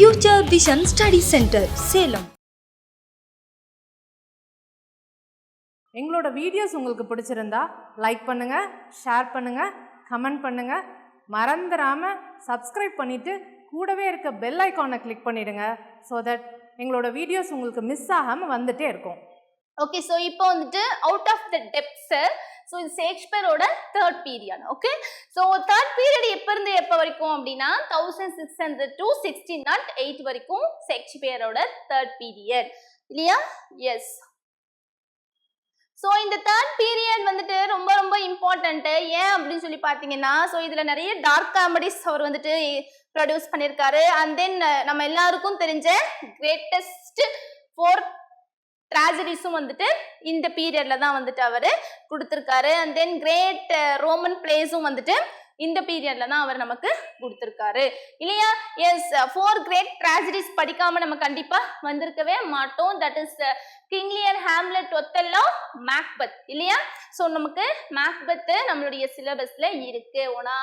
Future Vision Study Center, Salem. எங்களோட videos உங்களுக்கு பிடிச்சிருந்தா லைக் பண்ணுங்க, ஷேர் பண்ணுங்க, கமெண்ட் பண்ணுங்க. மறந்துடாம சப்ஸ்கிரைப் பண்ணிட்டு கூடவே இருக்க பெல் ஐகானை கிளிக் பண்ணிடுங்க. ஸோ தட் எங்களோட வீடியோஸ் உங்களுக்கு மிஸ் ஆகாமல் வந்துட்டே இருக்கும். ஓகே, ஸோ இப்போ வந்துட்டு out of the depths, so இது ஷேக்ஸ்பியரோட third period. Okay, so third period எப்போ இருந்து எப்போ வரைக்கும் அப்படின்னா 1600 to 1608 வரைக்கும் ஷேக்ஸ்பியரோட தேர்ட் பீரியட் இல்லையா? எஸ். ஸோ இந்த தேர்ட் பீரியட் வந்துட்டு ரொம்ப ரொம்ப இம்பார்ட்டன்ட்டு. ஏன் அப்படின்னு சொல்லி பார்த்தீங்கன்னா, ஸோ இதில் நிறைய டார்க் காமெடிஸ் அவர் வந்துட்டு ப்ரொடியூஸ் பண்ணியிருக்காரு. அண்ட் தென் நம்ம எல்லாருக்கும் தெரிஞ்ச கிரேட்டஸ்ட் 4 ட்ராஜடிஸும் வந்துட்டு இந்த பீரியட்ல தான் வந்துட்டு அவர் கொடுத்துருக்காரு. அண்ட் தென் கிரேட் ரோமன் பிளேஸும் வந்துட்டு இந்த பீரியட்ல தான் அவர் நமக்கு கொடுத்துருக்காரு இல்லையா? எஸ், 4 கிரேட் ட்ராஜடிஸ் படிக்காம நம்ம கண்டிப்பா வந்திருக்கவே மாட்டோம். That is king Lear, Hamlet, Othello, Macbeth இல்லையா? ஸோ நமக்கு மேக்பெத் நம்மளுடைய சிலபஸ்ல இருக்கு. ஓனா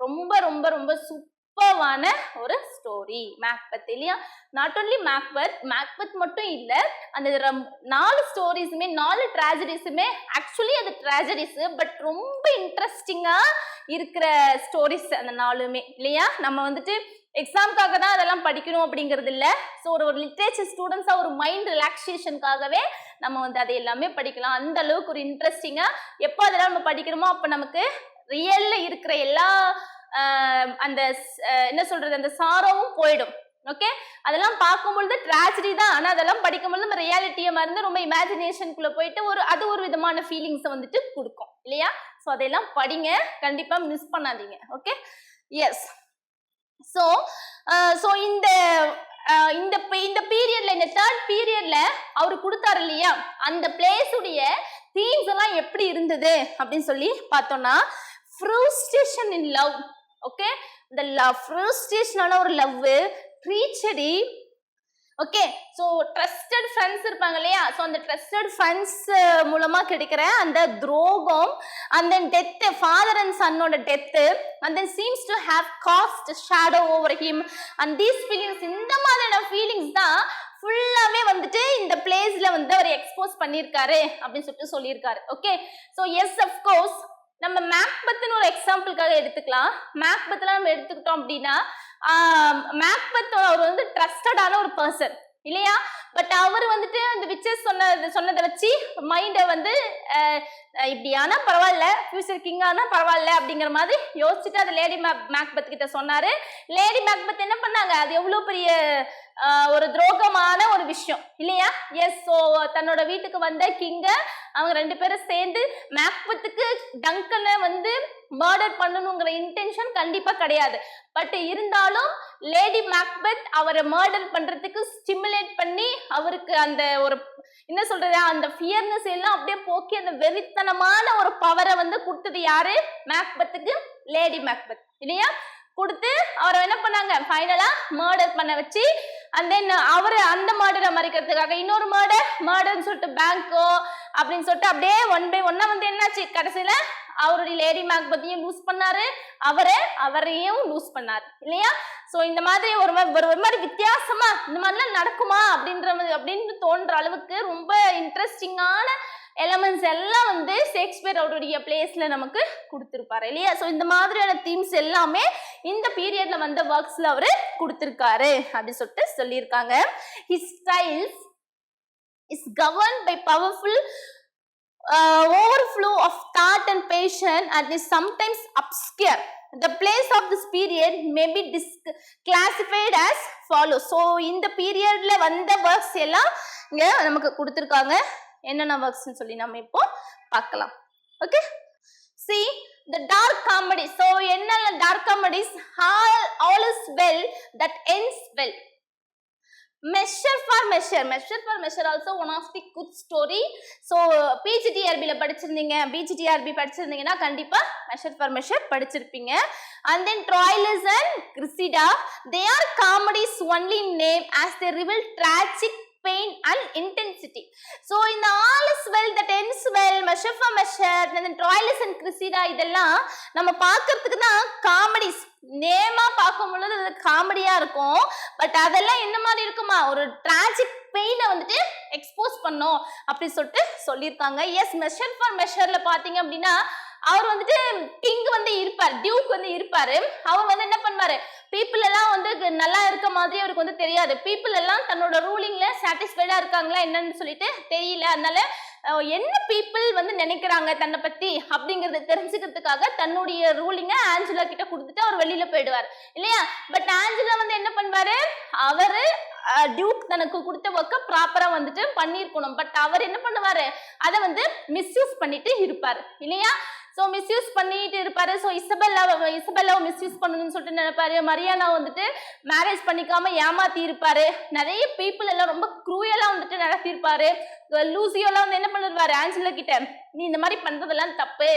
ரொம்ப ரொம்ப ரொம்ப சூப்பரான ஒரு ஸ்டோரி மேக்பெத் இல்லையா? நாட் ஓன்லி மேக்பெத் மட்டும் இல்ல, அந்த 4 ஸ்டோரிஸுமே 4 ட்ராஜடிஸுமே ஆக்சுவலி அது ட்ராஜடிஸ், பட் ரொம்ப இன்ட்ரெஸ்டிங்கா இருக்கிற ஸ்டோரிஸ் அந்த 4மே இல்லையா? நம்ம வந்துட்டு எக்ஸாமுக்காக தான் அதெல்லாம் படிக்கணும் அப்படிங்கிறது இல்லை. ஸோ ஒரு லிட்ரேச்சர் ஸ்டூடெண்ட்ஸா ஒரு மைண்ட் ரிலாக்ஸேஷனுக்காகவே நம்ம வந்து அதை எல்லாமே படிக்கலாம். அந்த அளவுக்கு ஒரு இன்ட்ரெஸ்டிங்கா எப்போ அதெல்லாம் நம்ம படிக்கிறோமோ அப்போ நமக்கு ரியல்ல இருக்கிற எல்லா அந்த என்ன சொல்றது, அந்த சாரோவும் போயிடும். ஓகே, அதெல்லாம் பார்க்கும்பொழுது ட்ராஜடி தான், ஆனால் அதெல்லாம் படிக்கும்பொழுது நம்ம ரியாலிட்டியை மறந்து ரொம்ப இமேஜினேஷனுக்குள்ள போயிட்டு அது ஒரு விதமான ஃபீலிங்ஸை வந்துட்டு கொடுக்கும் இல்லையா? ஸோ அதையெல்லாம் படிங்க, கண்டிப்பா மிஸ் பண்ணாதீங்க. Okay, S. ஸோ இந்த பீரியட்ல, இந்த தேர்ட் பீரியட்ல அவரு கொடுத்தாரு இல்லையா, அந்த பிளேஸ் உடைய தீம்ஸ் எல்லாம் எப்படி இருந்தது அப்படின்னு சொல்லி பார்த்தோம்னா, ஃப்ரஸ்ட்ரேஷன் இன் லவ். ஓகே, இந்த ஃப்ரஸ்ட்ரேஷனான ஒரு love, treachery. Okay, so trusted friends இருப்பாங்க இல்லையா? ஸோ அந்த ட்ரஸ்டட் ஃப்ரெண்ட்ஸ் மூலமா கிடைக்கிற அந்த துரோகம், அந்த டெத்து, ஃபாதர் அண்ட் சன்னோட death, and then seems to have cast a shadow over him, and these feelings, இந்த மாதிரியான ஃபீலிங்ஸ் தான் ஃபுல்லாவே வந்துட்டு இந்த பிளேஸ்ல வந்து அவர் எக்ஸ்போஸ் பண்ணியிருக்காரு அப்படின்னு சொல்லியிருக்காரு. ஓகே, ஸோ எஸ், அஃப்கோர்ஸ் நம்ம மேக்பெத்னு ஒரு எக்ஸாம்பிளுக்காக எடுத்துக்கலாம். மேக்பெத்லாம் நம்ம எடுத்துக்கிட்டோம் அப்படின்னா, மேக்பெத் அவர் வந்து ட்ரஸ்டடான ஒரு பர்சன் இல்லையா? பட் அவர் வந்துட்டு அந்த விச்சஸ் சொன்னதை வச்சு மைண்டை வந்து இப்படி ஆனா பரவாயில்ல, ஃபியூச்சர் கிங் ஆனா பரவாயில்ல அப்படிங்கிற மாதிரி யோசிச்சுட்டு அதை லேடி மேக்பெத் கிட்ட சொன்னாரு. லேடி மேக்பெத் என்ன பண்ணாங்க, அது எவ்வளவு பெரிய ஒரு துரோகமான ஒரு விஷயம் இல்லையா? எஸ். ஸோ தன்னோட வீட்டுக்கு வந்த கிங்க அவங்க 2 பேரும் சேர்ந்து மேக்பெத்துக்கு டங்கனை வந்து மர்டர் பண்ணணுங்கிற இன்டென்ஷன் கண்டிப்பா கிடையாது. பட் இருந்தாலும் லேடி மேக்பெத் அவரை மர்டர் பண்றதுக்கு ஸ்டிமுலேட் பண்ணி அவருக்கு அந்த ஒரு என்ன சொல்றது, அந்த ஃபியர்னஸ் எல்லாம் அப்படியே போக்கி அந்த வெறித்தனமான ஒரு பவரை வந்து கொடுத்தது யாரு? மேக்பெத்துக்கு லேடி மேக்பெத் இல்லையா? கொடுத்து அவரை என்ன பண்ணாங்க, ஃபைனலா மர்டர் பண்ண வச்சு, அண்ட் தென் அவரு அந்த மர்டரை மறைக்கிறதுக்காக இன்னொரு மர்டர்னு சொல்லிட்டு பேங்கோ அப்படின்னு சொல்லிட்டு அப்படியே 1 by 1 வந்து என்னாச்சு, கடைசியில அவருடைய லேடி மேக்பெத்தையும் லூஸ் பண்ணாரு, அவரையும் லூஸ் பண்ணாரு இல்லையா? ஸோ இந்த மாதிரி ஒரு மாதிரி வித்தியாசமா இந்த மாதிரிலாம் நடக்குமா அப்படின்னு தோன்ற அளவுக்கு ரொம்ப இன்ட்ரெஸ்டிங்கான எலமெண்ட்ஸ் எல்லாம் வந்து ஷேக்ஸ்பியர் அவருடைய பிளேஸ்ல நமக்கு கொடுத்திருப்பாரு இல்லையா? ஸோ இந்த மாதிரியான தீம்ஸ் எல்லாமே இந்த பீரியட்ல வந்த ஒர்க்ஸ்ல அவரு கொடுத்திருக்காரு அப்படின்னு சொல்லிட்டு சொல்லியிருக்காங்க. His styles is governed by powerful overflow of thought and passion and is sometimes obscure. The place of this period may be classified as follows. So இந்த பீரியட்ல வந்த ஒர்க்ஸ் எல்லாம் இங்க நமக்கு கொடுத்திருக்காங்க. என்னென்ன ஒர்க்ஸ்னு சொல்லி நம்ம இப்போ பார்க்கலாம். Okay, see the dark comedy. So என்னென்ன dark comedies? All is well that ends well. Measure for measure also one of the good story. So PGTRB ல படிச்சிருந்தீங்கன்னா கண்டிப்பா measure for measure படிச்சிருப்பீங்க. And then Troilus and Cressida, they are comedies only in name as they reveal tragic pain and intensity. So in the all is well that ends well, measure for measure, and then Troilus and Cressida இதெல்லாம் நம்ம பார்க்கிறதுக்கு தான் comedies நேமா பார்க்கும்போது அது காமெடியா இருக்கும். But அதெல்லாம் என்ன மாதிரி இருக்குமா, ஒரு டிராஜிக் பெயினை வந்துட்டு எக்ஸ்போஸ் பண்ணோம் அப்படி சொல்லிட்டு சொல்லியிருக்காங்க. எஸ், மெஷர் ஃபார் மெஷர்ல பாத்தீங்க அப்படின்னா அவர் வந்துட்டு கிங் வந்து இருப்பார், டியூக் வந்து இருப்பாரு. அவர் வந்து என்ன பண்ணுவாரு, பீப்புள் எல்லாம் வந்து நல்லா இருக்க மாதிரி அவருக்கு வந்து தெரியாது. பீப்புள் எல்லாம் தன்னோட ரூலிங்ல சாட்டிஸ்ஃபைடா இருக்காங்களா என்னன்னு சொல்லிட்டு தெரியல. அதனால என்ன பீப்புள் வந்து நினைக்கிறாங்க தன்னை பத்தி அப்படிங்கறத தெரிஞ்சுக்கிறதுக்காக தன்னுடைய ரூலிங்க ஆஞ்சலா கிட்ட கொடுத்துட்டு அவர் வெளியில போயிடுவார் இல்லையா. பட் ஆஞ்சலா வந்து என்ன பண்ணுவாரு, அவரு டியூக் தனக்கு கொடுத்த ஒர்க்க ப்ராப்பரா வந்துட்டு பண்ணிருக்கணும். பட் அவர் என்ன பண்ணுவாரு, அதை வந்து மிஸ்யூஸ் பண்ணிட்டு இருப்பாரு இல்லையா. சோ மிஸ்யூஸ் பண்ணிட்டு இருப்பாரு. சோ இசபெல்லாவை மிஸ்யூஸ் பண்ணணும்னு சொல்லிட்டு நினைப்பாரு. மரியானா வந்துட்டு மேரேஜ் பண்ணிக்காம ஏமாத்தி இருப்பாரு. நிறைய பீப்புள் எல்லாம் ரொம்ப குரூயலா வந்துட்டு நடத்திருப்பாரு. லூசியோலாம் வந்து என்ன பண்ணிருவாரு, ஆஞ்சலா கிட்ட நீ இந்த மாதிரி பண்றதெல்லாம் தப்பு,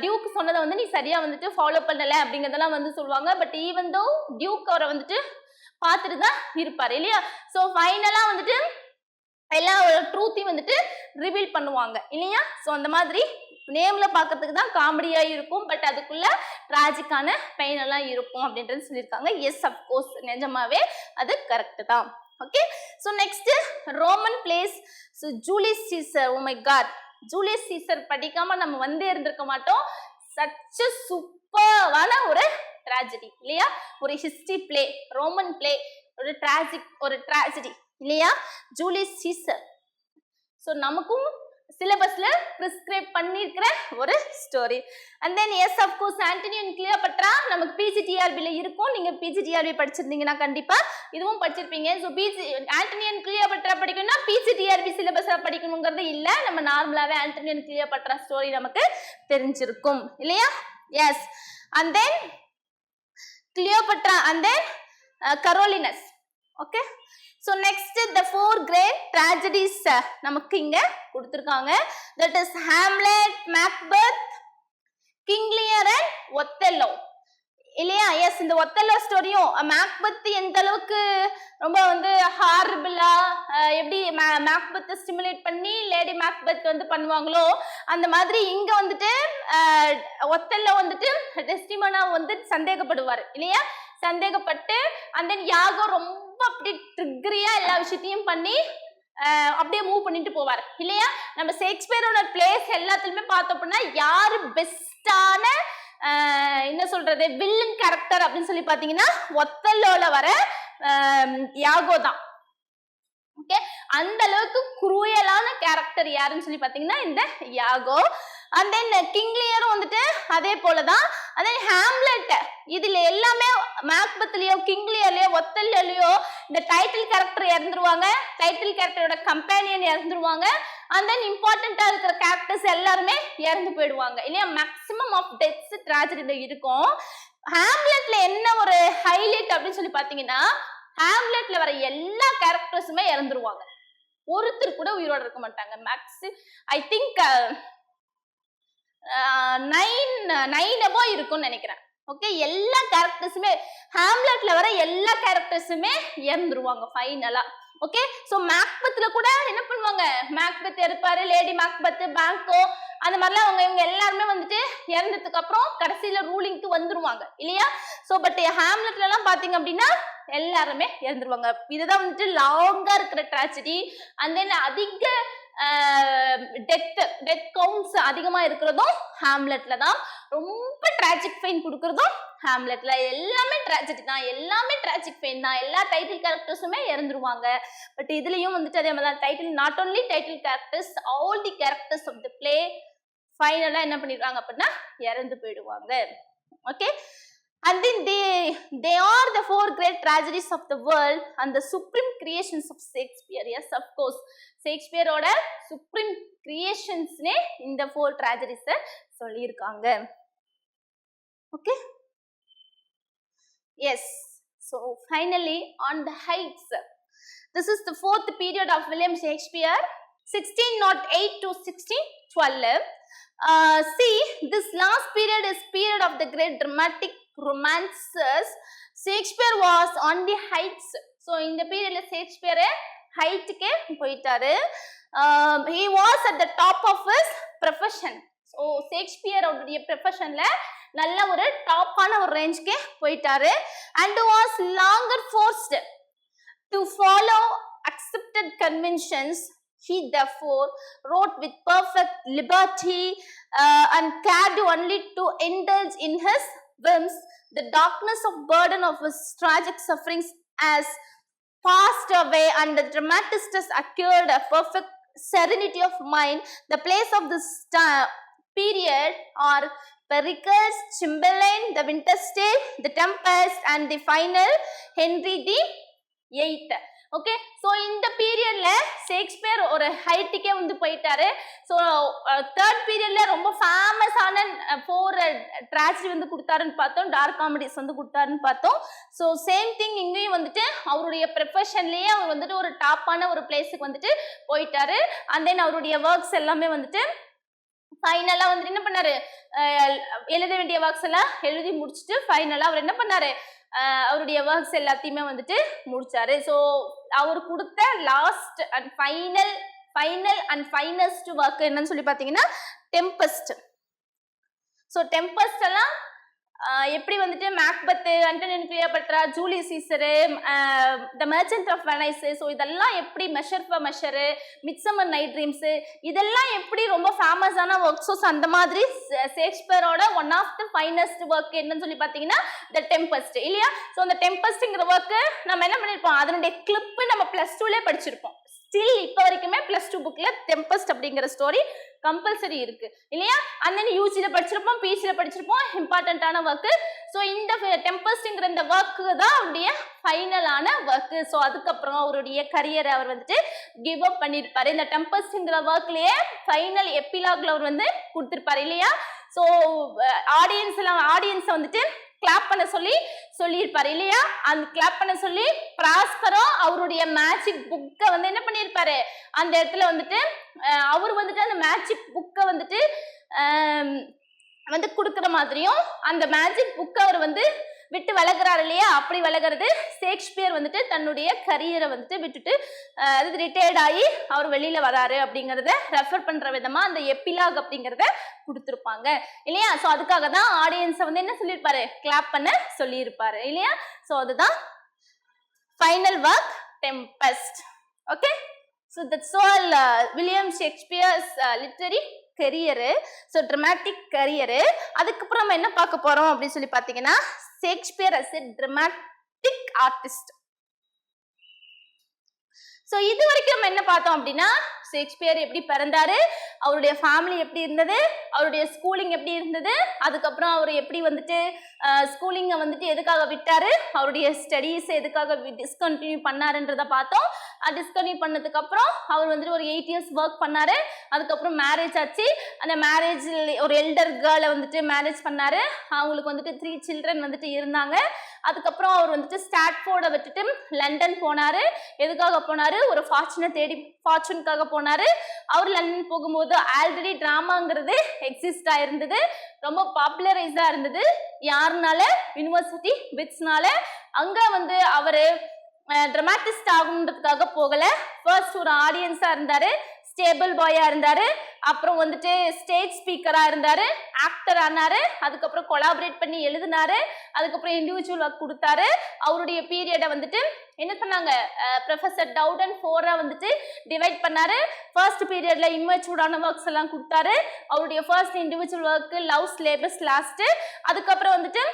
டியூக் சொன்னதை வந்து நீ சரியா வந்துட்டு ஃபாலோ பண்ணல அப்படிங்கறதெல்லாம் வந்து சொல்லுவாங்க. பட் ஈவன் தோ டியூக் அவரை வந்துட்டு பார்த்துட்டு தான் இருப்பாரு இல்லையா. சோ ஃபைனலா வந்துட்டு எல்லா ட்ரூத்தையும் வந்துட்டு ரிவீல் பண்ணுவாங்க இல்லையா. சோ அந்த மாதிரி நேம்ல பாக்கிறதுக்கு தான் காமெடியா இருக்கும், பட் அதுக்குள்ள டிராஜிக்கான பெயின் எல்லாம் இருக்கும் அப்படின்றது சொல்லியிருக்காங்க. எஸ், அப்கோர்ஸ் நிஜமாவே அது கரெக்ட் தான். Okay, so next Roman plays. So Julius Caesar, oh my God, Julius Caesar படிக்காம நம்ம வந்தே இருந்திருக்க மாட்டோம். சச் சூப்பரான ஒரு ட்ராஜடி இல்லையா, ஒரு ஹிஸ்டரி பிளே, ரோமன் பிளே, ஒரு ட்ராஜடி இல்லையா, ஜூலியஸ் சீசர். ஸோ நமக்கும் சிலபஸ்ல பிரிஸ்கிரைப் பண்ணிருக்கிற ஒரு story. And then yes, of course Antony and Cleopatra நமக்கு பிஜிடிஆர்பில இருக்கும். நீங்க பிஜிடிஆர்பி படிச்சிருந்தீங்கன்னா கண்டிப்பா இதுவும் படிச்சிருப்பீங்க. ஸோ ஆண்டனி அண்ட் கிளியோபாட்ரா படிக்கணும்னா பிஜிடிஆர்பி சிலபஸா படிக்கணுங்கிறது இல்ல, நம்ம நார்மலாவே ஆண்டனி அண்ட் கிளியோபாட்ரா ஸ்டோரி நமக்கு தெரிஞ்சிருக்கும் இல்லையா. Yes, and then Cleopatra and then Coriolanus. Okay, so next the four great tragedies நமக்கு இங்க கொடுத்திருக்காங்க. that is Hamlet, Macbeth, King Lear and Othello இல்லையா. எஸ், இந்த ஒத்தெல்லோ ஸ்டோரியும் மேக்பெத் எந்த அளவுக்கு ரொம்ப வந்து ஹாரிபிளா எப்படி மேக்பெத்தை ஸ்டிமுலேட் பண்ணி லேடி மேக்பெத் வந்து பண்ணுவாங்களோ அந்த மாதிரி இங்க வந்துட்டு ஒத்தெல்லோ வந்துட்டு டெஸ்டிமோனா வந்து சந்தேகப்படுவாரு இல்லையா. சந்தேகப்பட்டு அந்த யாகோ ரொம்ப அப்படி ட்ரிகரியா எல்லா விஷயத்தையும் பண்ணி அப்படியே மூவ் பண்ணிட்டு போவார் இல்லையா. நம்ம ஷேக்ஸ்பியரோட பிளேஸ் எல்லாத்துலயுமே பார்த்தோம் அப்படின்னா யாரு பெஸ்டான என்ன சொல்றது வில்லன் கேரக்டர் அப்படின்னு சொல்லி பாத்தீங்கன்னா ஒத்தெல்லோல வர யாகோ தான். ஓகே, அந்த அளவுக்கு குரூயலான கேரக்டர் யாருன்னு சொல்லி பாத்தீங்கன்னா இந்த யாகோ. அண்ட் தென் கிங் லியரும் வந்துட்டு அதே போலதான். அதே ஹாம்லெட், இதுல எல்லாமே மேக்பெத்லயோ கிங் லியர்லயோ ஒத்தெல்லோலயோ இந்த டைட்டில் கேரக்டர் இறந்துருவாங்க, டைட்டில் கேரக்டரோட கம்பேனியன் இறந்துருவாங்க. அண்ட் தென் இம்பார்ட்டண்டா இருக்கிற கேரக்டர்ஸ் எல்லாருமே இறந்து போயிடுவாங்க இல்லையா. மேக்சிமம் ஆஃப் டெத்ஸ் ட்ராஜடில இருக்கும். ஹாம்லெட்ல என்ன ஒரு ஹைலைட் அப்படின்னு சொல்லி பாத்தீங்கன்னா ஹாம்லெட்ல வர எல்லா கேரக்டர்ஸுமே இறந்துருவாங்க, ஒருத்தர் கூட உயிரோட இருக்க மாட்டாங்க. மேக்ஸ் ஐ திங்க் 9 above இருக்கும்னு நினைக்கிறேன். ஓகே, எல்லா கேரக்டர்ஸுமே ஹாம்லெட்ல வர எல்லா கேரக்டர்ஸுமே இறந்துருவாங்க ஃபைனலா. ஓகே, சோ மேக்பெத்ல கூட என்ன பண்ணுவாங்க, மேக்பெத் இருப்பாரு, லேடி மேக்பெத், பேங்கோ, அந்த மாதிரிலாம் இவங்க எல்லாருமே வந்துட்டு இறந்ததுக்கு அப்புறம் கடைசியில ரூலிங்க்கு வந்துருவாங்க இல்லையா. சோ பட் ஹாம்லெட்ல எல்லாம் பாத்தீங்க அப்படின்னா எல்லாருமே இறந்துருவாங்க. இதுதான் வந்துட்டு லாங்கா இருக்கிற ட்ராஜடி. அண்ட் தென் அதிக டெத் கவுண்ட்ஸ் அதிகமா இருக்கிறதும் ஹாம்லெட்ல தான். ரொம்ப டிராஜிக் பெயின் கொடுக்கறதும் ஹாம்லெட்ல. எல்லாமே டிராஜடி தான், எல்லாமே டிராஜிக் பெயின் தான். எல்லா டைட்டில் கேரக்டர்ஸுமே இறந்துருவாங்க. பட் இதுலயும் வந்துட்டு அதே மாதிரி title, not only title characters, all the characters of the play ஃபைனலா என்ன பண்ணிடுவாங்க அப்படின்னா இறந்து போயிடுவாங்க. Okay, and then they are the four great tragedies of the world and the supreme creations of Shakespeare. Yes, of course, Shakespeare ஓட supreme creations நே இந்த four tragedies சொல்லியிருக்காங்க. Okay, yes, so finally on the heights, this is the fourth period of William Shakespeare, 1608 to 1612. See, this last period is period of the great dramatic romances. Shakespeare was on the heights. So இந்த பீரியட்ல Shakespeare ஹைட்டுக்கே போயிட்டாரு. he was at the top of his profession. So Shakespeare அவருடைய ப்ரொஃபஷன்ல நல்ல ஒரு டாப்பான ஒரு ரேஞ்சுக்கே போயிட்டாரு. and was longer forced to follow accepted conventions. He therefore wrote with perfect liberty and cared only to indulge in his whims. The darkness of burden of his tragic sufferings has passed away, and the dramatist has acquired a perfect serenity of mind. The place of this period are Pericles, Cymbeline, the Winter's Tale, the Tempest, and the final Henry VIII. Okay, so இந்த பீரியட்ல Shakespeare ஒரு ஹைட்டுக்கே வந்து போயிட்டாரு. So third பீரியட்ல ரொம்ப ஃபேமஸான 4 tragedy வந்து கொடுத்தாருன்னு பார்த்தோம், டார்க் காமெடிஸ் வந்து கொடுத்தாருன்னு பார்த்தோம். ஸோ சேம் திங் இங்கேயும் வந்துட்டு அவருடைய ப்ரொஃபஷன்லேயே அவர் வந்துட்டு ஒரு டாப்பான ஒரு பிளேஸுக்கு வந்துட்டு போயிட்டாரு. அண்ட் தென் அவருடைய ஒர்க்ஸ் எல்லாமே வந்துட்டு ஃபைனலா வந்துட்டு என்ன பண்ணாரு, எழுத வேண்டிய ஒர்க்ஸ் எல்லாம் எழுதி முடிச்சுட்டு ஃபைனலா அவர் என்ன பண்ணாரு, அவருடைய ஒர்க்ஸ் எல்லாத்தையுமே வந்துட்டு முடிச்சாரு. ஸோ அவர் கொடுத்த last and final and finest work என்னன்னு சொல்லி பார்த்தீங்கன்னா டெம்பஸ்ட். ஸோ டெம்பஸ்ட் எல்லாம் எப்படி வந்துட்டு Macbeth, Antony and Cleopatra, Julius Caesar, the merchant of Venice, so இதெல்லாம் எப்படி measure for measure, midsummer night dreams, இதெல்லாம் எப்படி ரொம்ப ஃபேமஸான ஒர்க்ஸோ அந்த மாதிரி ஷேக்ஸ்பியரோட one of the finest work என்னன்னு சொல்லி பார்த்தீங்கன்னா த டெம்பஸ்ட் இல்லையா. ஸோ அந்த டெம்பஸ்ட்ங்கிற ஒர்க்கு நம்ம என்ன பண்ணியிருப்போம், அதனுடைய கிளிப்பு நம்ம +2லே படிச்சிருப்போம். ஸ்டில் இப்போ வரைக்குமே +2 புக்கில் டெம்பஸ்ட் அப்படிங்கிற ஸ்டோரி கம்பல்சரி இருக்கு இல்லையா. அந்த யூஜில படிச்சிருப்போம், பிஜில படிச்சிருப்போம், இம்பார்ட்டன்டான ஒர்க்கு. ஸோ இந்த டெம்பஸ்ட்ங்கிற இந்த ஒர்க்கு தான் அவருடைய ஃபைனலான ஒர்க்கு. ஸோ அதுக்கப்புறம் அவருடைய கரியரை அவர் வந்துட்டு கிவ் அப் பண்ணியிருப்பாரு. இந்த டெம்பஸ்ட்ங்கிற ஒர்க்லயே ஃபைனல் எப்பிலாக்ல அவர் வந்து கொடுத்துருப்பாரு இல்லையா. ஸோ ஆடியன்ஸை வந்துட்டு கிளாப் பண்ண சொல்லியிருப்பாரு இல்லையா. அந்த கிளாப் பண்ண சொல்லி பிராஸ்பரோ அவருடைய மேஜிக் புக்கை வந்து என்ன பண்ணியிருப்பாரு, அந்த இடத்துல வந்துட்டு அவர் வந்துட்டு அந்த மேஜிக் புக்கை வந்துட்டு வந்து கொடுக்குற மாதிரியும் அந்த மேஜிக் புக்கை அவர் வந்து விட்டு விலகுறாரு இல்லையா. அப்படி விலகிறது ஷேக்ஸ்பியர் வந்துட்டு தன்னுடைய கரியரை வந்துட்டு விட்டுட்டு அது ரிட்டையர்ட் ஆகி அவர் வெளியில வராரு அப்படிங்கிறத ரெஃபர் பண்ற விதமா அந்த எப்பிலாக் அப்படிங்கிறத கொடுத்துருப்பாங்க இல்லையா. ஸோ அதுக்காக தான் ஆடியன்ஸை வந்து என்ன சொல்லியிருப்பாரு, கிளாப் பண்ண சொல்லியிருப்பாரு இல்லையா. ஸோ அதுதான் final work tempest. Okay, so that's all William Shakespeare's literary career, so dramatic career. அதுக்கப்புறம் நம்ம என்ன பார்க்க போறோம் அப்படின்னு சொல்லி பார்த்தீங்கன்னா Shakespeare as a dramatic artist. So இது வரைக்கும் நம்ம என்ன பார்த்தோம் அப்படின்னா ஷேக்ஸ்பியர் எப்படி பிறந்தாரு, அவருடைய ஃபேமிலி எப்படி இருந்தது, அவருடைய ஸ்கூலிங் எப்படி இருந்தது, அதுக்கப்புறம் அவர் எப்படி வந்துட்டு ஸ்கூலிங்கை வந்துட்டு எதுக்காக விட்டாரு, அவருடைய ஸ்டடீஸை எதுக்காக டிஸ்கண்டினியூ பண்ணாருன்றதை பார்த்தோம். டிஸ்கண்டினியூ பண்ணதுக்கு அப்புறம் அவர் வந்துட்டு ஒரு 8 இயர்ஸ் ஒர்க் பண்ணாரு. அதுக்கப்புறம் மேரேஜ் ஆச்சு. அந்த மேரேஜில் ஒரு எல்டர் கேர்ளை வந்துட்டு மேரேஜ் பண்ணாரு. அவங்களுக்கு வந்துட்டு 3 சில்ட்ரன் வந்துட்டு இருந்தாங்க. அதுக்கப்புறம் அவர் வந்துட்டு ஸ்டாட்ஃபோர்டை விட்டுட்டு லண்டன் போனாரு. எதுக்காக போனாரு, ஒரு ஃபார்ச்சூனுக்காக போனாரு. அவர் லண்டன் போகும்போது ஆல்ரெடி டிராமாங்கிறது எக்ஸிஸ்ட் ஆயிருந்தது, ரொம்ப பாப்புலரைஸா இருந்தது. யாருனால, யூனிவர்சிட்டி விட்ஸ்னால. அங்க வந்து அவரு டிராமாட்டிஸ்ட் ஆகுன்றதுக்காக போகல, ஃபர்ஸ்ட் ஒரு ஆடியன்ஸா இருந்தாரு, ஸ்டேபிள் பாயா இருந்தாரு, அப்புறம் வந்துட்டு ஸ்டேஜ் ஸ்பீக்கரா இருந்தாரு, ஆக்டர் ஆனாரு, அதுக்கப்புறம் கொலாபரேட் பண்ணி எழுதினாரு, அதுக்கப்புறம் இண்டிவிஜுவல் ஒர்க் கொடுத்தாரு. அவருடைய பீரியடை வந்துட்டு என்ன சொன்னாங்க, ப்ரொஃபசர் டவுடன் 4 வந்துட்டு டிவைட் பண்ணாரு. ஃபர்ஸ்ட் பீரியட்ல இன்வெர்ச்சூடான ஒர்க்ஸ் எல்லாம் கொடுத்தாரு. அவருடைய first individual work loves labours last. அதுக்கப்புறம் வந்துட்டு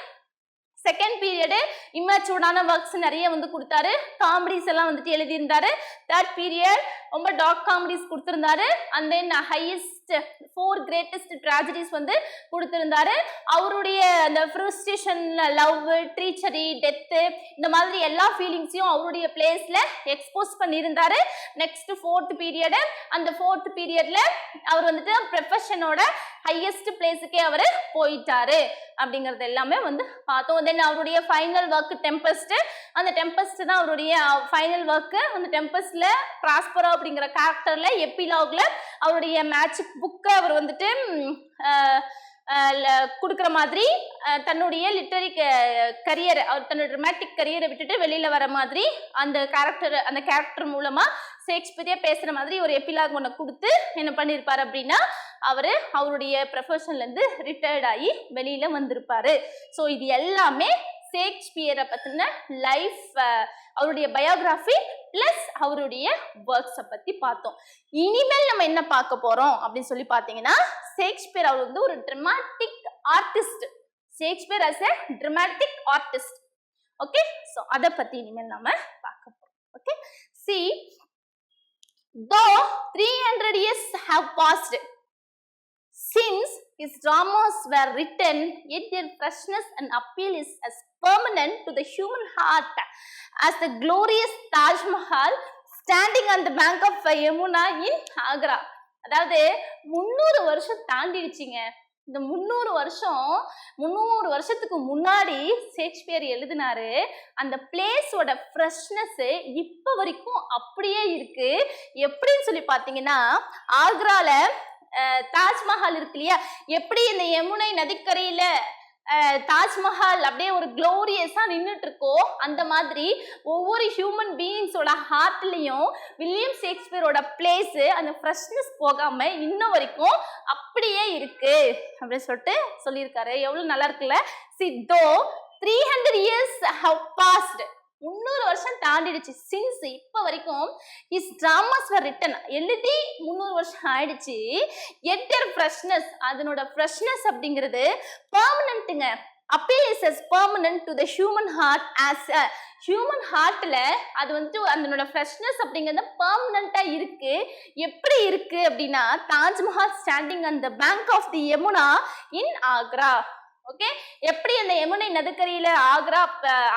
செகண்ட் பீரியடு இம்மெச்சூர்டான ஒர்க்ஸ் நிறைய வந்து கொடுத்தாரு. காமெடிஸ் எல்லாம் வந்துட்டு எழுதியிருந்தாரு. தேர்ட் பீரியட் ரொம்ப டார்க் காமெடிஸ் கொடுத்திருந்தாரு. And then highest 4 greatest tragedies வந்து கொடுத்திருந்தாரு. அவருடைய அந்த ஃப்ரஸ்ட்ரேஷன், லவ், ட்ரீச்சரி, டெத்து, இந்த மாதிரி எல்லா ஃபீலிங்ஸையும் அவருடைய பிளேஸ்ல எக்ஸ்போஸ் பண்ணியிருந்தாரு. நெக்ஸ்ட் 4th பீரியடு, அந்த 4th பீரியட்ல அவர் வந்துட்டு ப்ரொஃபஷனோட ஹையஸ்ட் பிளேஸுக்கே அவர் போயிட்டாரு அப்படிங்கிறது எல்லாமே வந்து பார்த்தோம். தென் அவருடைய ஃபைனல் ஒர்க் டெம்பஸ்ட். அந்த டெம்பஸ்ட் தான் அவருடைய ஃபைனல் ஒர்க்கு. அந்த டெம்பஸ்ட்ல பிராஸ்பரோ அப்படிங்கிற கேரக்டர்ல எப்பிலாக்ல அவருடைய மேஜிக் புக்கை அவர் வந்துட்டு கொடுக்குற மாதிரி தன்னுடைய லிட்டரரி கரியரை, அவர் தன்னுடைய ட்ராமாட்டிக் கரியரை விட்டுட்டு வெளியில வர மாதிரி அந்த கேரக்டர் மூலமா ஷேக்ஸ்பியரே பேசுற மாதிரி ஒரு எபிலாக் ஒன்று கொடுத்து என்ன பண்ணியிருப்பாரு அப்படின்னா அவருடைய ப்ரொஃபஷன்ல இருந்து ரிட்டையர்ட் ஆகி வெளியில வந்திருப்பாரு. ஸோ இது எல்லாமே ஷேக்ஸ்பியரை பத்தின லைஃப், அவருடைய பயோகிராஃபி பிளஸ் அவருடைய ஒர்க்ஸை பத்தி பார்த்தோம். இனிமேல் நம்ம என்ன பார்க்க போறோம் அப்படின்னு சொல்லி பார்த்தீங்கன்னா, ஷேக்ஸ்பியர் அவர் வந்து ஒரு dramatic artist. Shakespeare as a dramatic artist. Okay, so அதை பத்தி இனிமேல் நாம பார்க்க போறோம். Okay, see, though 300 years have passed since his dramas were written, yet their freshness and appeal is as permanent to the human heart as the glorious Taj Mahal standing on the bank of Yamuna in Agra. அதாவது 300 வருஷம் தாண்டிடுச்சிங்க. இந்த 300 வருஷத்துக்கு முன்னாடி Shakespeare எழுதினாரு. அந்த பிளேஸோட freshness இப்ப வரைக்கும் அப்படியே இருக்கு. எப்படின்னு சொல்லி பாத்தீங்கன்னா, ஆக்ரால தாஜ்மஹால் இருக்கு இல்லையா, எப்படி இந்த யமுனை நதிக்கரையில தாஜ்மஹால் அப்படியே ஒரு குளோரியஸா நின்றுட்டு இருக்கோ, அந்த மாதிரி ஒவ்வொரு ஹியூமன் பீயிங்ஸோட ஹார்ட்லயும் வில்லியம் ஷேக்ஸ்பியரோட பிளேஸ் அந்த ஃப்ரெஷ்னஸ் போகாம இன்ன வரைக்கும் அப்படியே இருக்கு அப்படின்னு சொல்லிட்டு சொல்லியிருக்காரு. எவ்வளவு நல்லா இருக்குல்ல. See, though 300 years have passed, 300 வருஷம் தாண்டிடுச்சு. சின்ஸ் இப்ப வரைக்கும் இஸ் டிராமாஸ் were written, எழுதி 300 வருஷம் ஆயிடுச்சு. yet their freshness, அதனோட ஃப்ரெஷ்னஸ் அப்படிங்கிறது பெர்மனன்ட்ங்க. appeal is as permanent to the human heart as a human heartல அது வந்து அதனோட ஃப்ரெஷ்னஸ் அப்படிங்கிறது பெர்மனண்டா இருக்கு. எப்படி இருக்கு அப்படின்னா, Taj Mahal standing on the bank of the Yamuna in Agra. Okay, எப்படி அந்த யமுனை நதிக்கரையில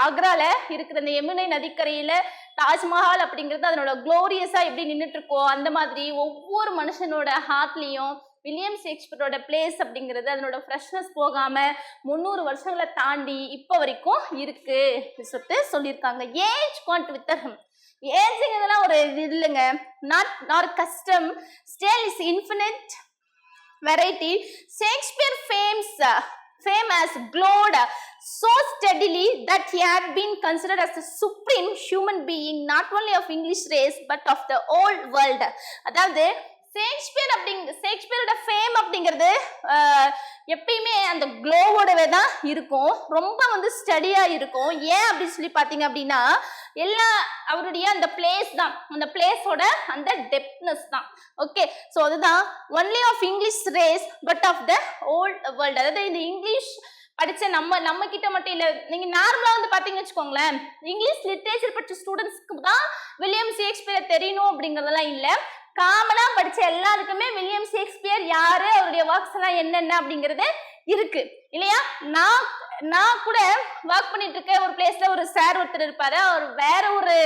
ஆக்ரால இருக்கிற அந்த யமுனை நதிக்கரையில தாஜ்மஹால் அப்படிங்கிறது அதனோட குளோரியஸா எப்படி நின்றுட்டு இருக்கோ, அந்த மாதிரி ஒவ்வொரு மனுஷனோட ஹார்ட்லயும் வில்லியம் ஷேக்ஸ்பியரோட பிளேஸ் அப்படிங்கிறது அதனோட ஃப்ரெஷ்னஸ் போகாம 300 வருஷங்களை தாண்டி இப்ப வரைக்கும் இருக்கு சொல்லிட்டு சொல்லியிருக்காங்க. Age can't with him. ஏஜ்ங்கிறதுலாம் ஒரு இது இல்லைங்க, not custom, style is infinite variety. Shakespeare fame has glowed so steadily that he had been considered as the supreme human being not only of English race but of the whole world. அதாவது ஷேக்ஸ்பியரோட fame அப்படிங்கிறது எப்பயுமே அந்த க்ளோவோடவே தான் இருக்கும், ரொம்ப வந்து ஸ்டடியா இருக்கும். ஏன் அப்படின்னு சொல்லி பார்த்தீங்க அப்படின்னா, எல்லா அவருடைய அந்த பிளேஸ் தான், அந்த பிளேஸோட அந்த டெப்த்னஸ் தான். ஓகே, ஸோ அதுதான் only of English race but of the whole world. அதாவது இந்த இங்கிலீஷ் படிச்ச நம்ம கிட்ட மட்டும் இல்ல, நீங்க நார்மலா வந்து பாத்தீங்கன்னு வச்சுக்கோங்களேன், இங்கிலீஷ் லிட்ரேச்சர் படிச்ச ஸ்டூடெண்ட்ஸ்க்கு தான் வில்லியம் ஷேக்ஸ்பியர் தெரியணும் அப்படிங்கறதெல்லாம் இல்ல. காமனா படிச்ச எல்லாருக்குமே வில்லியம் ஷேக்ஸ்பியர் யாரு, அவருடைய ஒர்க்ஸ் எல்லாம் என்னென்ன அப்படிங்கிறது இருக்கு இல்லையா. நான் கூட ஒர்க் பண்ணிட்டு இருக்க ஒரு பிளேஸ்ல ஒரு சார் ஒருத்தர் இருப்பாரு. அவர் வேற ஒரு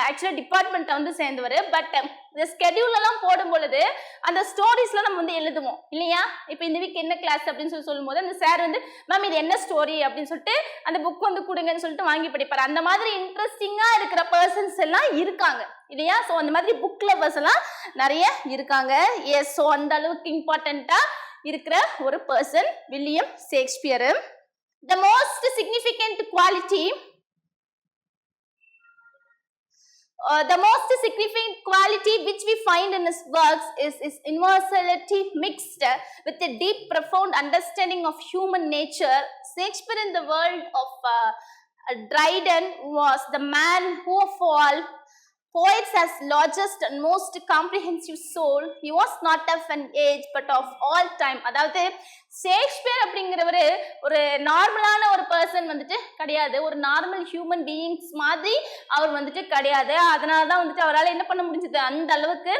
ஆக்சுவலா டிபார்ட்மெண்ட்ல வந்து சேர்ந்தவர். பட் இந்த ஸ்கெடியூல் எல்லாம் போடும் பொழுது அந்த ஸ்டோரிஸ்லாம் நம்ம வந்து எழுதுவோம் இல்லையா. இப்போ இந்த வீக் என்ன கிளாஸ் அப்படின்னு சொல்லும் போது அந்த சார் வந்து மேம் இது என்ன ஸ்டோரி அப்படின்னு சொல்லிட்டு அந்த புக் வந்து கொடுங்கன்னு சொல்லிட்டு வாங்கி படிப்பாரு. அந்த மாதிரி இன்ட்ரெஸ்டிங்கா இருக்கிற பர்சன்ஸ் எல்லாம் இருக்காங்க இல்லையா. ஸோ அந்த மாதிரி புக் லவர்ஸ் எல்லாம் நிறைய இருக்காங்க. எஸ், ஸோ அந்த அளவுக்கு இம்பார்ட்டண்டா இருக்கிற ஒரு person William Shakespeare. The most significant quality which we find in his works is his universality mixed with a deep, profound understanding of human nature. Shakespeare in the world of Dryden was the man who of all poets has largest and most comprehensive soul. He was not of an age but of all time. அதாவது Shakespeare அப்படிங்கிறவரு ஒரு நார்மலான ஒரு person வந்துட்டு கிடையாது, ஒரு normal human beings மாதிரி அவர் வந்துட்டு கிடையாது. அதனாலதான் வந்துட்டு அவரால் என்ன பண்ண முடிஞ்சது, அந்த அளவுக்கு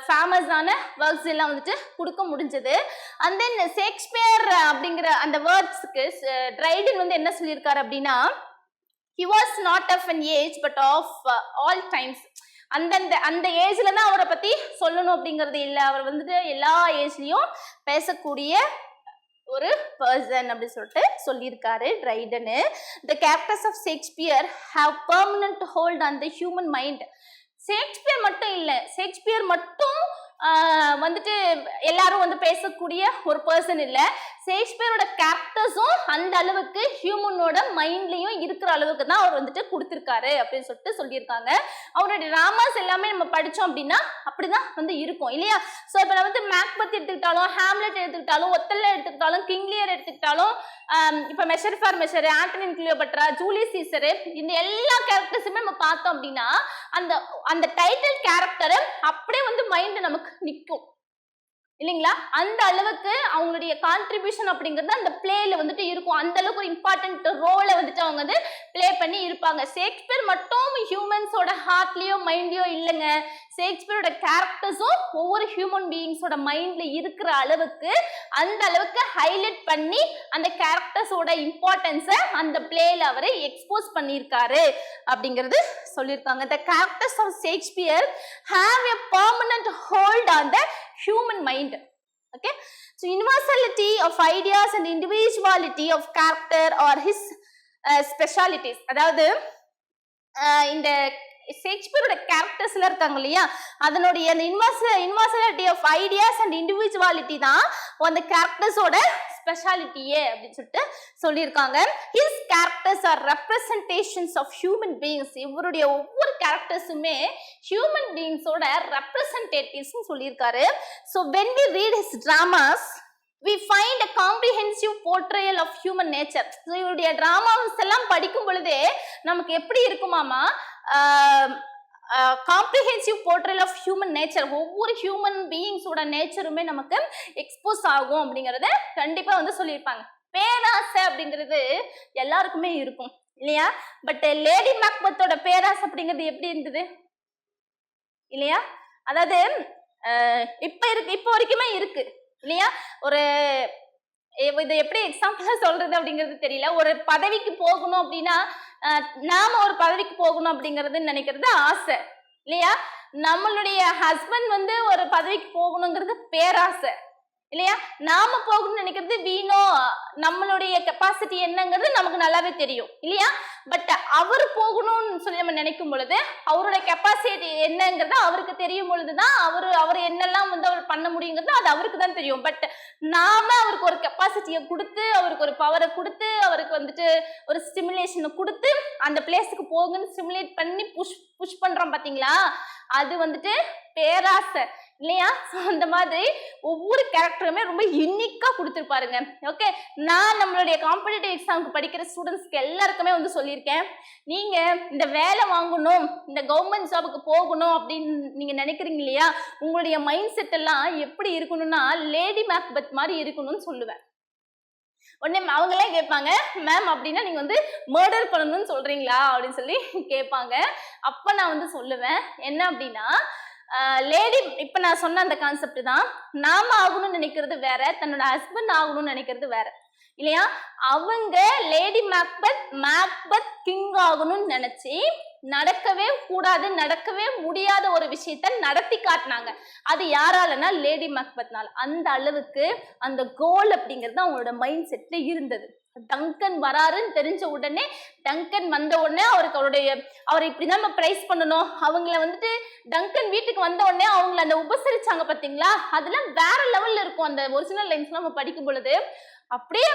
ஃபேமஸான ஒர்க்ஸ் எல்லாம் வந்துட்டு கொடுக்க முடிஞ்சது. அண்ட் தென் ஷேக்ஸ்பியர் அப்படிங்கிற அந்த வேர்ட்ஸ்க்கு ட்ரைடன் வந்து என்ன சொல்லியிருக்காரு அப்படின்னா, he was not of an age but of all times. அந்த ஏஜ்ல தான் அவரை பத்தி சொல்லணும் அப்படிங்கிறது இல்லை, அவர் வந்துட்டு எல்லா ஏஜ்லயும் பேசக்கூடிய ஒரு பர்சன் அப்படி சொல்லிட்டு சொல்லியிருக்காரு ட்ரைடனு. The characters of Shakespeare have permanent hold on the human mind. Shakespeare மட்டும் இல்லை, ஷேக்ஸ்பியர் மட்டும் வந்துட்டு எல்லாரும் வந்து பேசக்கூடிய ஒரு பர்சன் இல்லை. ஷேக்ஸ்பியரோட கேரக்டர்ஸும் அந்த அளவுக்கு ஹியூமனோட மைண்ட்லயும் இருக்கிற அளவுக்கு தான் அவர் வந்துட்டு கொடுத்திருக்காரு அப்படின்னு சொல்லிட்டு சொல்லியிருக்காங்க. அவருடைய டிராமாஸ் எல்லாமே நம்ம படிச்சோம் அப்படின்னா அப்படிதான் வந்து இருக்கும் இல்லையா? சோ இப்ப நம்ம வந்து மேக்பெத் எடுத்துக்கிட்டாலும், ஹாம்லெட் எடுத்துக்கிட்டாலும், ஒத்தெல்லோ எடுத்துக்கிட்டாலும், கிங் லியர் எடுத்துக்கிட்டாலும், இப்ப measure for measure, Antony and Cleopatra, Julius Caesar, இந்த எல்லா கேரக்டர்ஸுமே நம்ம பார்த்தோம் அப்படின்னா அந்த அந்த டைட்டில் கேரக்டர் அப்படியே வந்து மைண்ட் நமக்கு நிற்கும் இல்லைங்களா? அந்த அளவுக்கு அவங்களுடைய கான்ட்ரிபியூஷன் அப்படிங்கிறது அந்த பிளேல வந்துட்டு இருக்கும். அந்த அளவுக்கு ஒரு இம்பார்ட்டன்ட் ரோலை வந்துட்டு அவங்க வந்து பிளே பண்ணி இருப்பாங்க. ஷேக்ஸ்பியர் மட்டும் ஹியூமன்ஸோட ஹார்ட்லயோ மைண்ட்லயோ இல்லைங்க. ஷேக்ஸ்பியரோட கேரக்டர்ஸும் ஒவ்வொரு ஹியூமன் பீயிங்ஸோட மைண்ட்ல இருக்கிற அளவுக்கு அந்த அளவுக்கு ஹைலைட் பண்ணி அந்த கேரக்டர்ஸோட இம்பார்ட்டன்ஸை அந்த பிளேல அவரை எக்ஸ்போஸ் பண்ணியிருக்காரு அப்படிங்கிறது சொல்லியிருக்காங்க. The characters of Shakespeare have a permanent hold on the human mind. Okay, so universality of ideas and individuality of character or his specialities. அதாவது இந்த ஷேக்ஸ்பியரோட கேரக்டர்ஸ்ல இருக்காங்க இல்லையா, அதனுடைய அந்த universality of ideas and individuality தான் அந்த கேரக்டர்ஸோட ஸ்பெஷாலிட்டியே அப்படின்னு சொல்லிட்டு சொல்லியிருக்காங்க. His characters are representations of human beings. இவருடைய ஒவ்வொரு கேரக்டர்ஸுமே ஹியூமன் பீயிங்ஸோட ரெப்ரசன்டேட்டிவ்ஸ் சொல்லியிருக்காரு. So when we read his dramas we find a comprehensive portrayal of human nature. ஸோ இவருடைய டிராமாஸ் எல்லாம் படிக்கும் பொழுதே நமக்கு எப்படி இருக்குமாமா, comprehensive portrayal of human nature, ஒவ்வொரு ஹியூமன் பீயிங்ஸோட நேச்சருமே நமக்கு எக்ஸ்போஸ் ஆகும் அப்படிங்கறத கண்டிப்பா வந்து சொல்லியிருப்பாங்க. பேராசை அப்படிங்கிறது எல்லாருக்குமே இருக்கும் இல்லையா? பட் லேடி மேக்பெத்தோட பேராசை அப்படிங்கிறது எப்படி இருந்தது இல்லையா? அதாவது இப்போ வரைக்குமே இருக்கு இல்லையா? ஒரு இது எப்படி எக்ஸாம்பிளா சொல்றது அப்படிங்கிறது தெரியல. ஒரு பதவிக்கு போகணும் அப்படின்னா நாம ஒரு பதவிக்கு போகணும் அப்படிங்கறது நினைக்கிறது ஆசை இல்லையா? நம்மளுடைய ஹஸ்பண்ட் வந்து ஒரு பதவிக்கு போகணுங்கிறது பேராசை இல்லையா? நாம போகணும்னு நினைக்கிறது வீணோ, நம்மளுடைய கெப்பாசிட்டி என்னங்கிறது நமக்கு நல்லாவே தெரியும் இல்லையா? பட் அவர் போகணும்னு சொல்லி நம்ம நினைக்கும் பொழுது அவருடைய கெப்பாசிட்டி என்னங்கிறது அவருக்கு தெரியும் பொழுதுதான் அவர் என்னெல்லாம் வந்து அவர் பண்ண முடியுங்கிறது அது அவருக்கு தான் தெரியும். பட் நாம அவருக்கு ஒரு கெப்பாசிட்டியை கொடுத்து, அவருக்கு ஒரு பவரை கொடுத்து, அவருக்கு வந்துட்டு ஒரு ஸ்டிமுலேஷனை கொடுத்து அந்த பிளேஸுக்கு போகுன்னு ஸ்டிமுலேட் பண்ணி புஷ் பண்றோம் பாத்தீங்களா? அது வந்துட்டு பேராசை இல்லையா? அந்த மாதிரி ஒவ்வொரு கேரக்டருமே ரொம்ப யூனிக்கா கொடுத்துருப்பாருங்க. ஓகே, நான் நம்மளுடைய காம்படிட்டிவ் எக்ஸாமுக்கு படிக்கிற ஸ்டூடெண்ட்ஸ்க்கு எல்லாருக்குமே வந்து சொல்லியிருக்கேன், நீங்க இந்த வேலை வாங்கணும், இந்த கவர்மெண்ட் ஜாபுக்கு போகணும் அப்படின்னு நீங்க நினைக்கிறீங்க இல்லையா, உங்களுடைய மைண்ட் செட் எல்லாம் எப்படி இருக்கணும்னா லேடி மேக்பெத் மாதிரி இருக்கணும்னு சொல்லுவேன். உடனே அவங்களே கேட்பாங்க, மேம் அப்படின்னா நீங்க வந்து மர்டர் பண்ணணும்னு சொல்றீங்களா அப்படின்னு சொல்லி கேட்பாங்க. அப்ப நான் வந்து சொல்லுவேன் என்ன அப்படின்னா, லேடி இப்ப நான் சொன்ன அந்த கான்செப்ட் தான். நாம ஆகணும்னு நினைக்கிறது வேற, தன்னோட ஹஸ்பண்ட் ஆகணும்னு நினைக்கிறது வேற இல்லையா? அவங்க லேடி மேக்பெத் கிங் ஆகணும்னு நினைச்சு நடக்கவே கூடாது, நடக்கவே முடியாத ஒரு விஷயத்த நடத்தி காட்டினாங்க. அது யாராலன்னா லேடி மேக்பெத்னால. அந்த அளவுக்கு அந்த கோல் அப்படிங்கிறது அவங்களோட மைண்ட் செட்ல இருந்தது. டங்கன் வராருன்னு தெரிஞ்ச உடனே, டங்கன் வந்த உடனே அவரை இப்படிதான் நம்ம பிரைஸ் பண்ணணும். அவங்கள வந்துட்டு டங்கன் வீட்டுக்கு வந்த உடனே அவங்கள அந்த உபசரிச்சாங்க பாத்தீங்களா, அதெல்லாம் வேற லெவல்ல இருக்கும். அந்த ஒரிஜினல் லைன்ஸ் நம்ம படிக்கும் பொழுது அப்படியே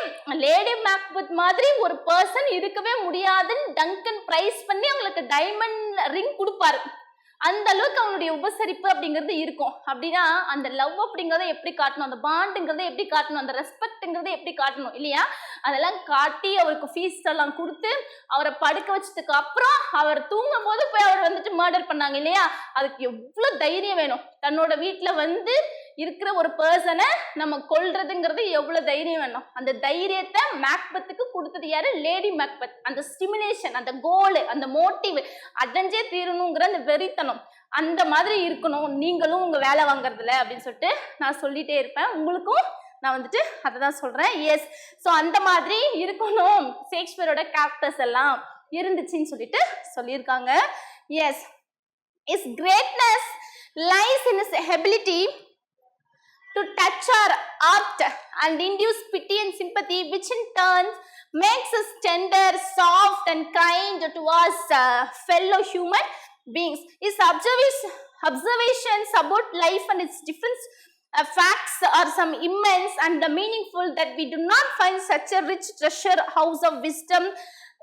லேடி மேக்பெத் மாதிரி ஒரு பர்சன் இருக்கவே முடியாதுன்னு டங்கன் பிரைஸ் பண்ணி அவங்களுக்கு டைமண்ட் ரிங் கொடுப்பாரு. அந்த அளவுக்கு அவங்களுடைய உபசரிப்பு அப்படிங்கிறது இருக்கும். அப்படின்னா அந்த லவ் அப்படிங்கிறத எப்படி காட்டணும், அந்த பாண்டுங்கிறத எப்படி காட்டணும், அந்த ரெஸ்பெக்ட்ங்கிறத எப்படி காட்டணும் இல்லையா? அதெல்லாம் காட்டி அவருக்கு ஃபீஸ் எல்லாம் கொடுத்து அவரை படுக்க வச்சதுக்கு அப்புறம் அவர் தூங்கும் போது போய் அவர் வந்துட்டு மர்டர் பண்ணாங்க இல்லையா? அதுக்கு எவ்வளவு தைரியம் வேணும். தன்னோட வீட்டுல வந்து இருக்கிற ஒரு பர்சனை நம்ம கொல்றதுங்கிறது எவ்வளவு தைரியம் வேணும். அந்த தைரியத்தை மேக்பெத்துக்கு கொடுத்தது யாரு? Lady Macbeth. அந்த ஸ்டிமுலேஷன், அந்த கோல், அந்த மோட்டிவ், அடைஞ்சே தீரணுங்கிற அந்த வெறித்தனம், அந்த மாதிரி இருக்கணும் நீங்களும் உங்க வேலை வாங்குறதுல அப்படின்னு சொல்லிட்டு நான் சொல்லிட்டே இருப்பேன். உங்களுக்கும் நான் வந்துட்டு அதை தான் சொல்றேன். எஸ், ஸோ அந்த மாதிரி இருக்கணும் ஷேக்ஸ்பியரோட கேரக்டர்ஸ் எல்லாம் இருந்துச்சுன்னு சொல்லிட்டு சொல்லியிருக்காங்க. Yes, is greatness lies in is ability to touch our heart and induce pity and sympathy, which in turn makes us tender, soft and kind towards fellow human beings. His observations about life and its different facts are some immense and the meaningful that we do not find such a rich treasure house of wisdom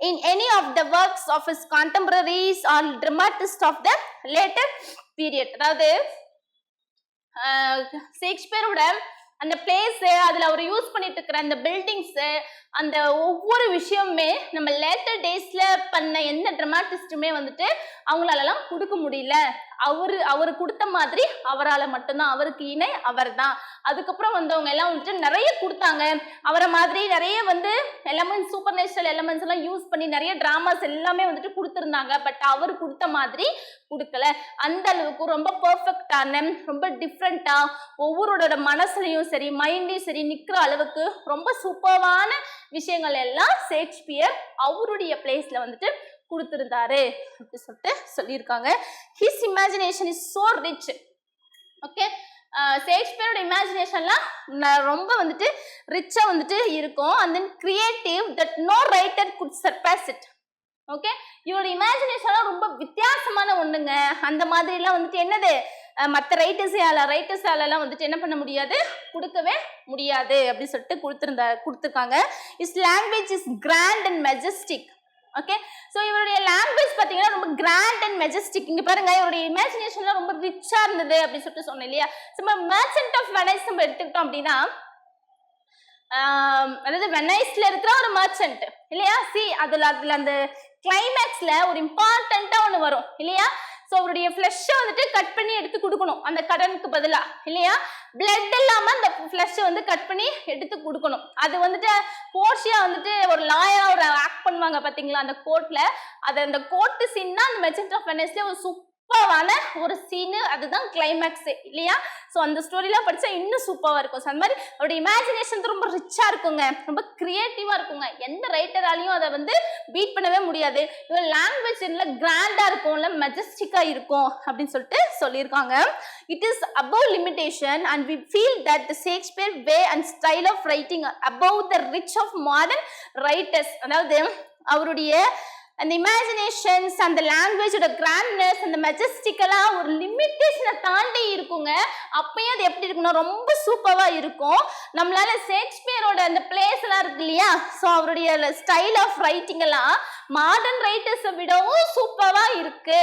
in any of the works of his contemporaries or dramatists of the later period. அதாவது ஷேக்ஸ்பியரோட அந்த place, அதுல அவர் use பண்ணிட்டு இருக்கிற அந்த buildings, அந்த ஒவ்வொரு விஷயமுமே நம்ம லேட்டர் டேஸ்ல பண்ண எந்த ட்ரமாட்டிஸ்டுமே வந்துட்டு அவங்களாலலாம் கொடுக்க முடியல. அவரு கொடுத்த மாதிரி அவரால் மட்டும்தான், அவருக்கு இணை அவர் தான். அதுக்கப்புறம் வந்தவங்க எல்லாம் வந்துட்டு நிறைய கொடுத்தாங்க, அவரை மாதிரி நிறைய வந்து எலமெண்ட்ஸ், சூப்பர் நேச்சுரல் எலமெண்ட்ஸ் எல்லாம் யூஸ் பண்ணி நிறைய டிராமாஸ் எல்லாமே வந்துட்டு கொடுத்துருந்தாங்க. பட் அவர் கொடுத்த மாதிரி கொடுக்கல. அந்த அளவுக்கு ரொம்ப பெர்ஃபெக்டான, ரொம்ப டிஃப்ரெண்டா, ஒவ்வொருவரோட மனசுலையும் சரி மைண்ட்லயும் சரி நிக்கிற அளவுக்கு ரொம்ப சூப்பரான விஷயங்கள் எல்லாம் ஷேக்ஸ்பியர் அவருடைய பிளேஸ்ல வந்துட்டு கொடுத்திருந்தாரு அப்படி சொல்லிட்டு சொல்லியிருக்காங்க. His imagination is so rich. Okay, ஷேக்ஸ்பியரோட இமேஜினேஷன்லாம் ரொம்ப வந்துட்டு ரிச்சா வந்துட்டு இருக்கும். And then creative that no writer could surpass it. Okay, இவரோட இமேஜினேஷன்லாம் ரொம்ப வித்தியாசமான ஒண்ணுங்க. அந்த மாதிரி எல்லாம் வந்துட்டு என்னது மற்ற ரைட்டர்ஸாலலாம் வந்துட்டு என்ன பண்ண முடியாது, கொடுக்கவே முடியாது அப்படி சொல்லிட்டு கொடுத்துருக்காங்க. Is language is grand and majestic. Okay, so இவருடைய லாங்குவேஜ் பார்த்தீங்கன்னா ரொம்ப கிராண்ட் அண்ட் மெஜஸ்டிக். இங்க பாருங்க, இவருடைய இமேஜினேஷன்லாம் ரொம்ப ரிச்சா இருந்தது அப்படின்னு சொல்லிட்டு சொன்னேன் இல்லையா. நம்ம மர்ச்சன்ட் ஆஃப் வெனைஸ் நம்ம எடுத்துக்கிட்டோம் அப்படின்னா, அதாவது வெனைஸ்ல இருக்கிற ஒரு மர்ச்சன்ட் இல்லையா. அதுல அந்த கிளைமேக்ஸ்ல ஒரு இம்பார்ட்டண்டா ஒண்ணு வரும் இல்லையா. ஸோ அவருடைய ஃப்ளஷை வந்துட்டு கட் பண்ணி எடுத்து கொடுக்கணும் அந்த கடனுக்கு பதிலா இல்லையா. பிளட் இல்லாம அந்த ஃப்ளஷை வந்து கட் பண்ணி எடுத்து கொடுக்கணும். அது வந்துட்டு போர்ஷியா வந்துட்டு ஒரு லாயரா ஒரு ஆக்ட் பண்ணுவாங்க பாத்தீங்களா அந்த கோர்ட்ல. அது அந்த கோர்ட் சீன் தான் அந்த மெர்ச்சன்ட் ஆஃப் வெனிஸ்ல ஒரு சூப்பரான ஒரு சீனு. அதுதான் கிளைமேக்ஸ் இல்லையா. ஸோ அந்த ஸ்டோரிலாம் படிச்சா இன்னும் சூப்பராக இருக்கும். ஸோ அந்த மாதிரி அவருடைய இமேஜினேஷன் ரொம்ப ரிச்சா இருக்குங்க, ரொம்ப கிரியேட்டிவா இருக்குங்க. எந்த ரைட்டராலையும் அதை வந்து பீட் பண்ணவே முடியாது. இவர் லாங்குவேஜ் கிராண்டா இருக்கும்ல, மெஜஸ்டிக்கா இருக்கும் அப்படின்னு சொல்லிட்டு சொல்லியிருக்காங்க. It is above limitation and we feel that the Shakespeare way and style of writing are above the reach of modern writers. அதாவது அவருடைய அந்த இமேஜினேஷன்ஸ், அந்த லாங்குவேஜோட கிராண்ட்னஸ், அந்த மெஜஸ்டிக்கெல்லாம் ஒரு லிமிட்டேஷனை தாண்டி இருக்குங்க. அப்பயும் அது எப்படி இருக்குன்னா ரொம்ப சூப்பரா இருக்கும். நம்மளால ஷேக்ஸ்பியரோட அந்த பிளேஸ் எல்லாம் இருக்கு இல்லையா, ஸோ அவருடைய ஸ்டைல் ஆஃப் ரைட்டிங் எல்லாம் மாடர்ன் ரைட்டர்ஸை விடவும் சூப்பரா இருக்கு.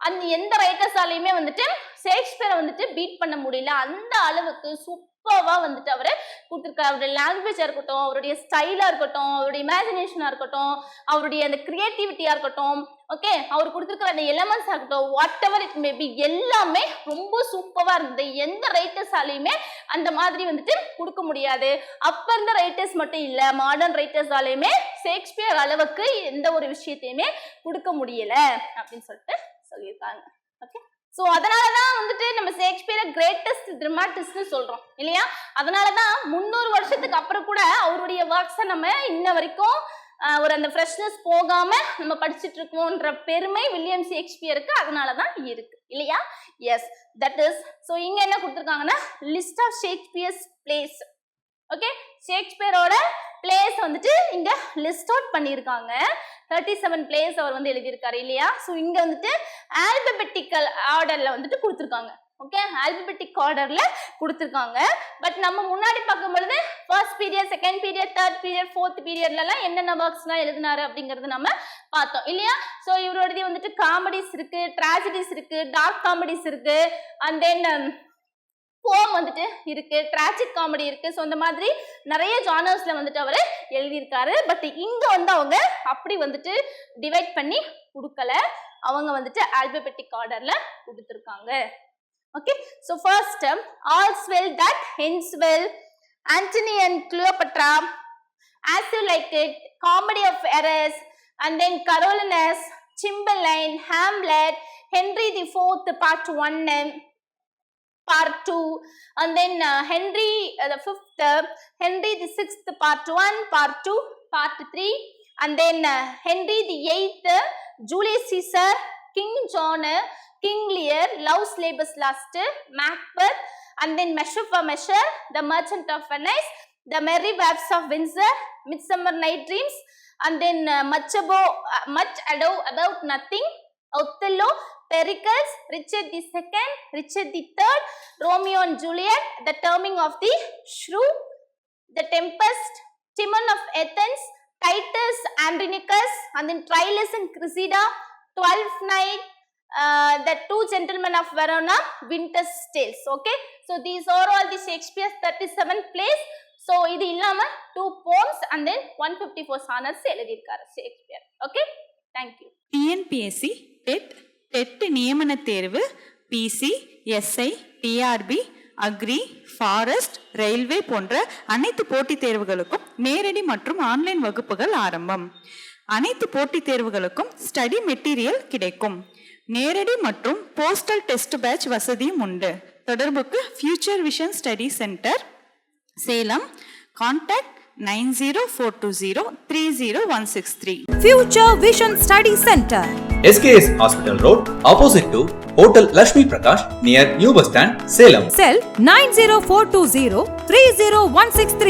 அந்த எந்த ரைட்டர்ஸாலையுமே வந்துட்டு ஷேக்ஸ்பியரை வந்துட்டு பீட் பண்ண முடியல. அந்த அளவுக்கு சூப்பரா வந்துட்டு அவரு கொடுத்துருக்காரு. அவருடைய லாங்குவேஜா இருக்கட்டும், அவருடைய ஸ்டைலா இருக்கட்டும், அவருடைய இமேஜினேஷனா இருக்கட்டும், அவருடைய அந்த கிரியேட்டிவிட்டியா இருக்கட்டும், ஓகே, அவர் கொடுத்துருக்கிற அந்த எலமெண்ட்ஸா இருக்கட்டும், what ever it may be, எல்லாமே ரொம்ப சூப்பரா இருந்தது. எந்த ரைட்டர்ஸாலையுமே அந்த மாதிரி வந்துட்டு கொடுக்க முடியாது. அப்ப இருந்த ரைட்டர்ஸ் மட்டும் இல்ல, மாடர்ன் ரைட்டர்ஸாலையுமே ஷேக்ஸ்பியர் அளவுக்கு எந்த ஒரு விஷயத்தையுமே கொடுக்க முடியல அப்படின்னு சொல்லிட்டு சொல்லியிருக்காங்க. ஓகே, ஸோ அதனாலதான் வந்துட்டு நம்ம ஷேக்ஸ்பியரை கிரேட்டஸ்ட் ட்ராமாட்டிஸ்ட்னு சொல்றோம் இல்லையா. அதனாலதான் 300 வருஷத்துக்கு அப்புறம் கூட அவருடைய ஒர்க்ஸை நம்ம இன்ன வரைக்கும் ஒரு அந்த ஃப்ரெஷ்னஸ் போகாம நம்ம படிச்சுட்டு இருக்கோம்ன்ற பெருமை வில்லியம் ஷேக்ஸ்பியருக்கு அதனாலதான் இருக்கு இல்லையா. S, that is. ஸோ இங்க என்ன கொடுத்துருக்காங்கன்னா list of Shakespeare's plays. Okay, ஷேக்ஸ்பியரோட பிளேஸ் வந்துட்டு இங்க லிஸ்ட் அவுட் பண்ணியிருக்காங்க. 37 பிளேஸ் அவர் வந்து எழுதியிருக்காரு இல்லையா. ஸோ இங்க வந்துட்டு ஆல்பபெட்டிக்கல் ஆர்டர்ல வந்துட்டு கொடுத்துருக்காங்க. ஓகே, ஆல்பபெட்டிக் ஆர்டர்ல கொடுத்துருக்காங்க. பட் நம்ம முன்னாடி பார்க்கும் பொழுது first period, second period, third period, fourth பீரியட்லாம் என்னென்ன ஒர்க்ஸ்லாம் எழுதினாரு அப்படிங்கிறது நம்ம பார்த்தோம் இல்லையா. ஸோ இவரோடது வந்துட்டு காமெடிஸ் இருக்கு, ட்ராஜடிஸ் இருக்கு, டார்க் காமெடிஸ் இருக்கு, அண்ட் தென் போம் வந்துட்டு இருக்கு, டிராஜிக் காமெடி இருக்கு. ஸோ இந்த மாதிரி நிறைய ஜானர்ஸ்ல வந்துட்டு அவர் எழுதியிருக்காரு. பட் இங்க வந்து அவங்க அப்படி வந்துட்டு டிவைட் பண்ணி கொடுக்கல, அவங்க வந்துட்டு ஆல்பபெட்டிக் ஆர்டர்ல கொடுத்துருக்காங்க. Okay, so first all's well that ends well, Antony and Cleopatra, as you like it, comedy of errors, and then Coriolanus, Cymbeline, Hamlet, Henry the fourth part 1, part 2, and then Henry the 5th, Henry the 6th part 1, part 2, part 3, and then Henry the 8th, Julius Caesar, King John, King Lear, Love's Labour's Last, Macbeth, and then Measure for Measure, The Merchant of Venice, The Merry Wives of Windsor, Midsummer Night Dreams, and then Much Ado About Nothing, Othello, Pericles, Richard II, Richard III, Romeo and Juliet, the Turning of the Shrew, the Tempest, Timon of Athens, Titus Andronicus, and then Troilus and Cressida, 12th Night, the Two Gentlemen of Verona, Winter's Tales. Okay, so these are all the Shakespeare's 37 plays. So இது இல்லாம 2 poems and then 154 sonnets எழுதியிருக்காரு Shakespeare. Okay, thank you. TNPSC, TET நியமன தேர்வு, PC, SI, TRB, agri, forest, railway போன்ற அனைத்து போட்டித் தேர்வுகளுக்கும் நேரடி மற்றும் ஆன்லைன் வகுப்புகள் ஆரம்பம். அனைத்து போட்டித் தேர்வுகளுக்கும் ஸ்டடி மெட்டீரியல் கிடைக்கும். நேரடி மற்றும் போஸ்டல் டெஸ்ட் பேட்ச் வசதியும் உண்டு. தொடர்புக்கு future vision study centre, Salem. Contact 9042030163. Future Vision Study Center. SKS Hospital Road, opposite to Hotel Lakshmi Prakash, near New Bus Stand, Salem. Cell 90420 30163.